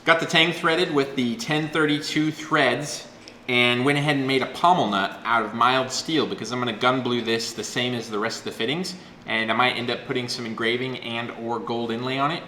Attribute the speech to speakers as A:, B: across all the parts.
A: Got the tang threaded with the 1032 threads and went ahead and made a pommel nut out of mild steel because I'm going to gun blue this the same as the rest of the fittings, and I might end up putting some engraving and or gold inlay on it.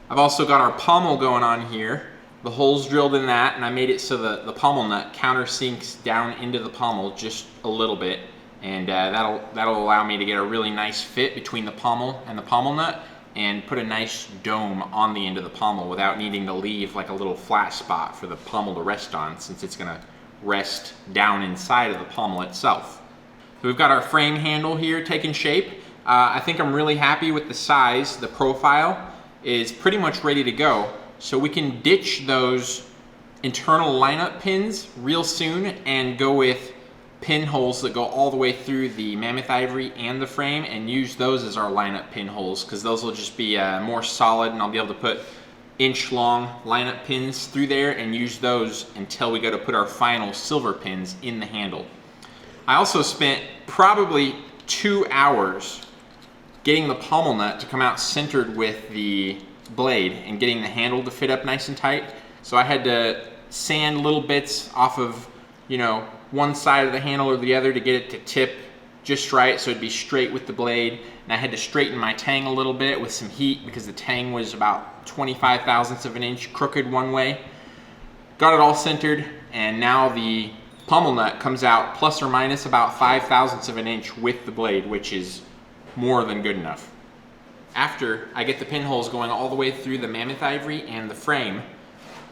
A: I've also got our pommel going on here. The holes drilled in that, and I made it so the pommel nut countersinks down into the pommel just a little bit, and that'll allow me to get a really nice fit between the pommel and the pommel nut and put a nice dome on the end of the pommel without needing to leave like a little flat spot for the pommel to rest on, since it's going to rest down inside of the pommel itself. So we've got our frame handle here taking shape. I think I'm really happy with the size. The profile is pretty much ready to go. So we can ditch those internal lineup pins real soon and go with pinholes that go all the way through the mammoth ivory and the frame, and use those as our lineup pinholes, because those will just be more solid, and I'll be able to put inch-long lineup pins through there and use those until we go to put our final silver pins in the handle. I also spent probably 2 hours getting the pommel nut to come out centered with the blade and getting the handle to fit up nice and tight. So I had to sand little bits off of, one side of the handle or the other to get it to tip just right so it'd be straight with the blade. And I had to straighten my tang a little bit with some heat because the tang was about 25 thousandths of an inch crooked one way. Got it all centered, and now the pommel nut comes out plus or minus about 5 thousandths of an inch with the blade, which is more than good enough. After I get the pinholes going all the way through the mammoth ivory and the frame,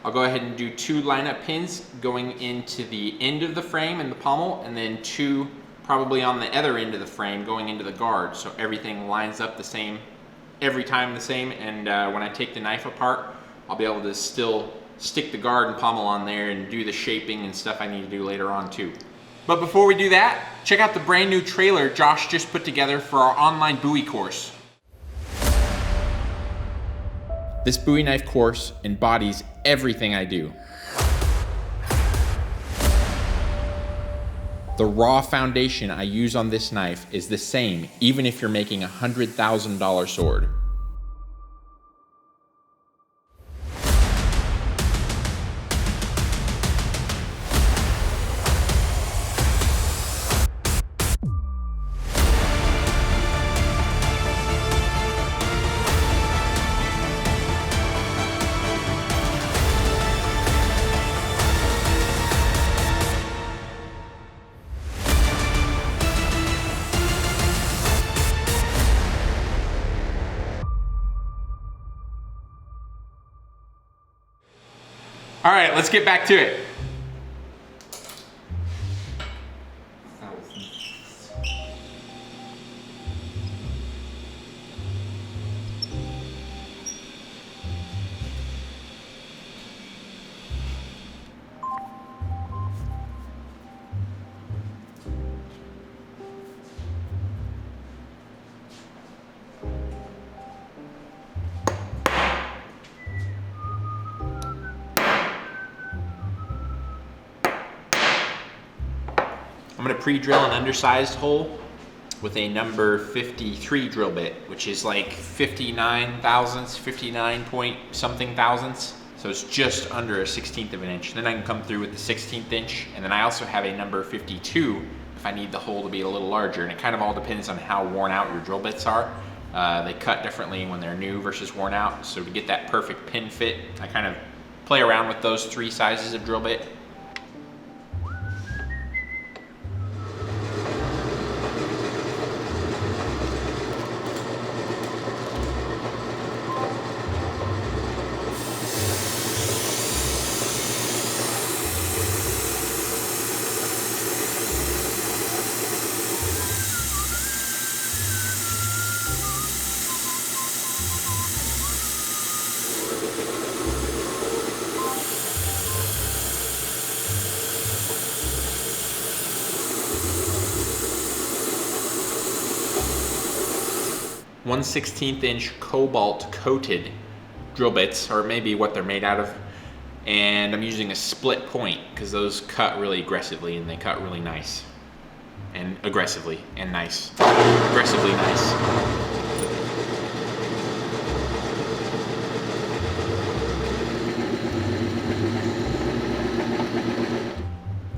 A: I'll go ahead and do 2 lineup pins going into the end of the frame and the pommel, and then 2 probably on the other end of the frame going into the guard, so everything lines up the same every time the same, and when I take the knife apart, I'll be able to still stick the guard and pommel on there and do the shaping and stuff I need to do later on too. But before we do that, check out the brand new trailer Josh just put together for our online Bowie course. This Bowie knife course embodies everything I do. The raw foundation I use on this knife is the same even if you're making a $100,000 sword. All right, let's get back to it. I'm going to pre-drill an undersized hole with a number 53 drill bit, which is like 59 thousandths, 59 point something thousandths. So it's just under a 1/16 of an inch. Then I can come through with the 1/16 inch. And then I also have a number 52 if I need the hole to be a little larger. And it kind of all depends on how worn out your drill bits are. They cut differently when they're new versus worn out. So to get that perfect pin fit, I kind of play around with those 3 sizes of drill bit. One 1/16 inch cobalt coated drill bits, or maybe what they're made out of, and I'm using a split point because those cut really aggressively and they cut really nice, and aggressively and nice, aggressively nice.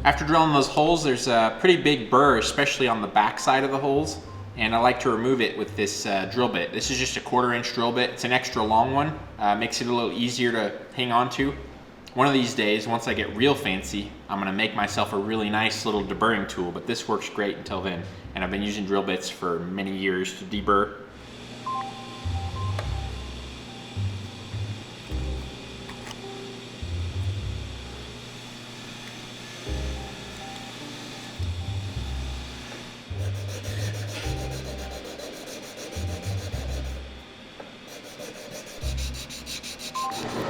A: After drilling those holes, there's a pretty big burr, especially on the back side of the holes, and I like to remove it with this drill bit. This is just a 1/4 inch drill bit. It's an extra long one, makes it a little easier to hang on to. One of these days, once I get real fancy, I'm gonna make myself a really nice little deburring tool, but this works great until then. And I've been using drill bits for many years to deburr.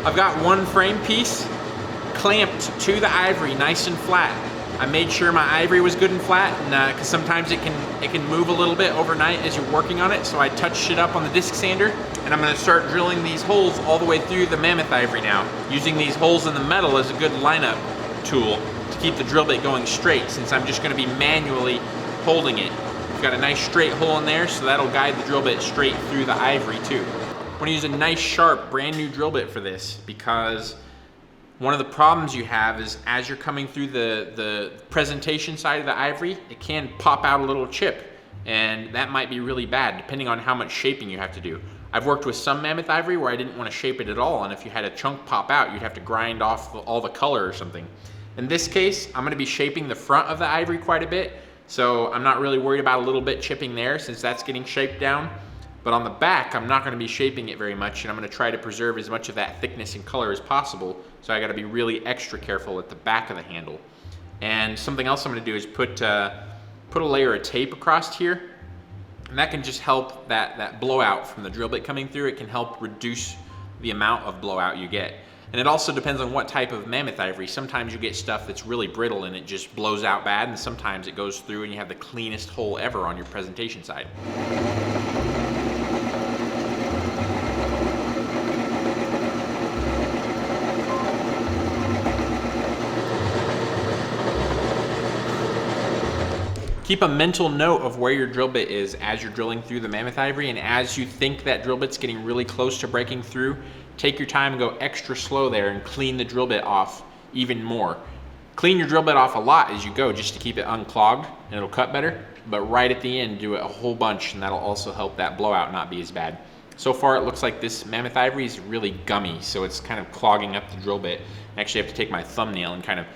A: I've got one frame piece clamped to the ivory nice and flat. I made sure my ivory was good and flat, and because sometimes it can move a little bit overnight as you're working on it, so I touched it up on the disc sander, and I'm going to start drilling these holes all the way through the mammoth ivory now, using these holes in the metal as a good lineup tool to keep the drill bit going straight, since I'm just going to be manually holding it. I've got a nice straight hole in there, so that'll guide the drill bit straight through the ivory too. I want to use a nice sharp brand new drill bit for this, because one of the problems you have is as you're coming through the presentation side of the ivory, it can pop out a little chip, and that might be really bad depending on how much shaping you have to do. I've worked with some mammoth ivory where I didn't want to shape it at all, and if you had a chunk pop out, you'd have to grind off all the color or something. In this case, I'm going to be shaping the front of the ivory quite a bit, so I'm not really worried about a little bit chipping there since that's getting shaped down. But on the back, I'm not going to be shaping it very much, and I'm going to try to preserve as much of that thickness and color as possible, so I got to be really extra careful at the back of the handle. And something else I'm going to do is put a layer of tape across here, and that can just help that blowout from the drill bit coming through. It can help reduce the amount of blowout you get. And it also depends on what type of mammoth ivory. Sometimes you get stuff that's really brittle and it just blows out bad, and sometimes it goes through and you have the cleanest hole ever on your presentation side. Keep a mental note of where your drill bit is as you're drilling through the mammoth ivory, and as you think that drill bit's getting really close to breaking through, take your time and go extra slow there and clean the drill bit off even more. Clean your drill bit off a lot as you go just to keep it unclogged and it'll cut better, but right at the end do it a whole bunch, and that'll also help that blowout not be as bad. So far it looks like this mammoth ivory is really gummy, so it's kind of clogging up the drill bit. I actually have to take my thumbnail and kind of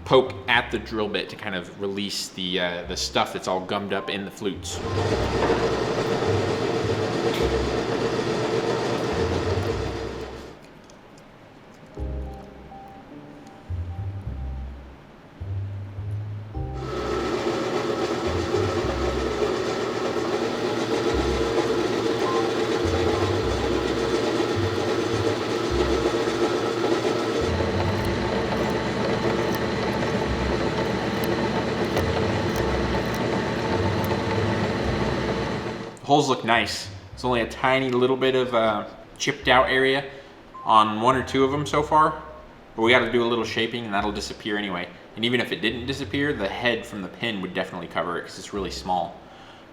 A: poke at the drill bit to kind of release the stuff that's all gummed up in the flutes. Holes look nice. It's only a tiny little bit of chipped out area on 1 or 2 of them so far, but we got to do a little shaping and that'll disappear anyway. And even if it didn't disappear, the head from the pin would definitely cover it because it's really small.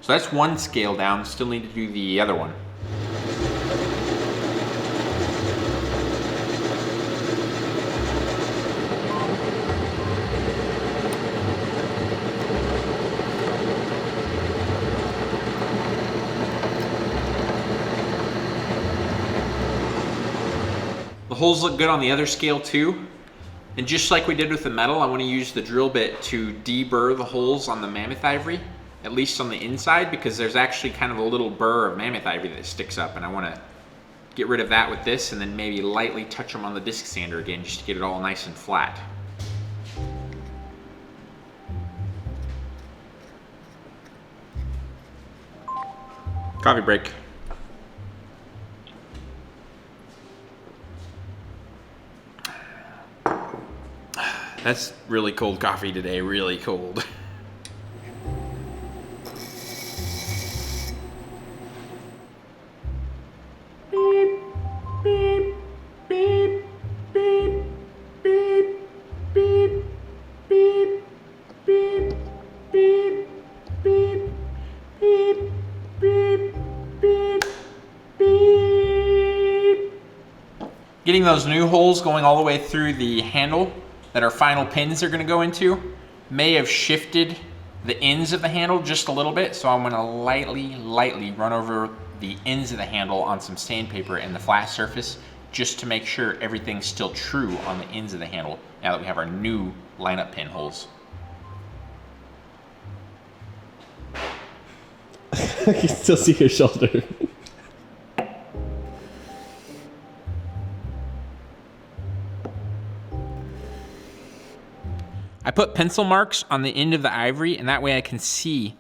A: So that's one scale down. Still need to do the other one. The holes look good on the other scale too. And just like we did with the metal, I want to use the drill bit to deburr the holes on the mammoth ivory, at least on the inside, because there's actually kind of a little burr of mammoth ivory that sticks up, and I want to get rid of that with this and then maybe lightly touch them on the disc sander again just to get it all nice and flat. Coffee break. That's really cold coffee today, really cold. Beep, beep, beep, beep, beep, beep, beep, beep, beep, beep, beep, beep, beep, beep. Getting those new holes going all the way through the handle that our final pins are going to go into. may have shifted the ends of the handle just a little bit, so I'm gonna lightly run over the ends of the handle on some sandpaper and the flat surface just to make sure everything's still true on the ends of the handle now that we have our new lineup pinholes.
B: I can still see your shoulder.
A: I put pencil marks on the end of the ivory, and that way I can see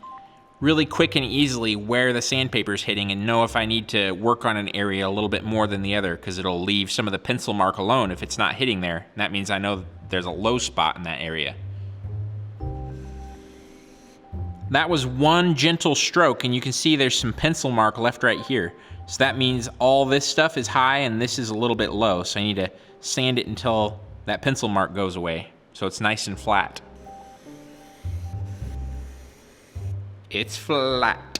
A: really quick and easily where the sandpaper is hitting and know if I need to work on an area a little bit more than the other, because it'll leave some of the pencil mark alone if it's not hitting there. And that means I know there's a low spot in that area. That was one gentle stroke, and you can see there's some pencil mark left right here. So that means all this stuff is high and this is a little bit low. So I need to sand it until that pencil mark goes away, so it's nice and flat. It's flat.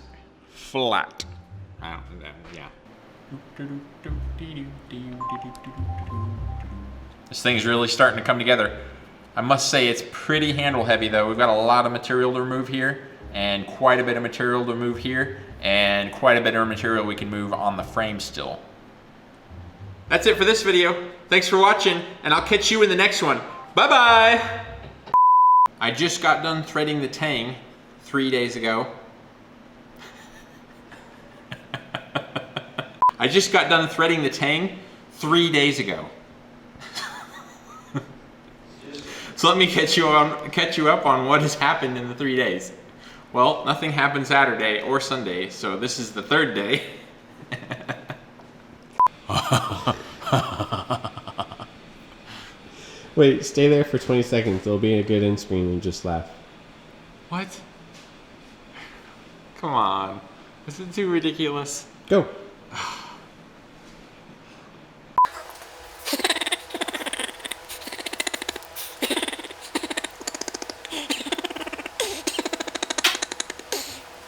A: Flat. Yeah. This thing's really starting to come together. I must say it's pretty handle heavy though. We've got a lot of material to remove here, and quite a bit of material to remove here, and quite a bit of material we can move on the frame still. That's it for this video. Thanks for watching, and I'll catch you in the next one. Bye-bye! I just got done threading the tang 3 days ago. I just got done threading the tang 3 days ago. So let me catch you up on what has happened in the 3 days. Well, nothing happened Saturday or Sunday, so this is the third day.
B: Wait, stay there for 20 seconds. It'll be a good end screen and just laugh.
A: What? Come on. Is it too ridiculous?
B: Go.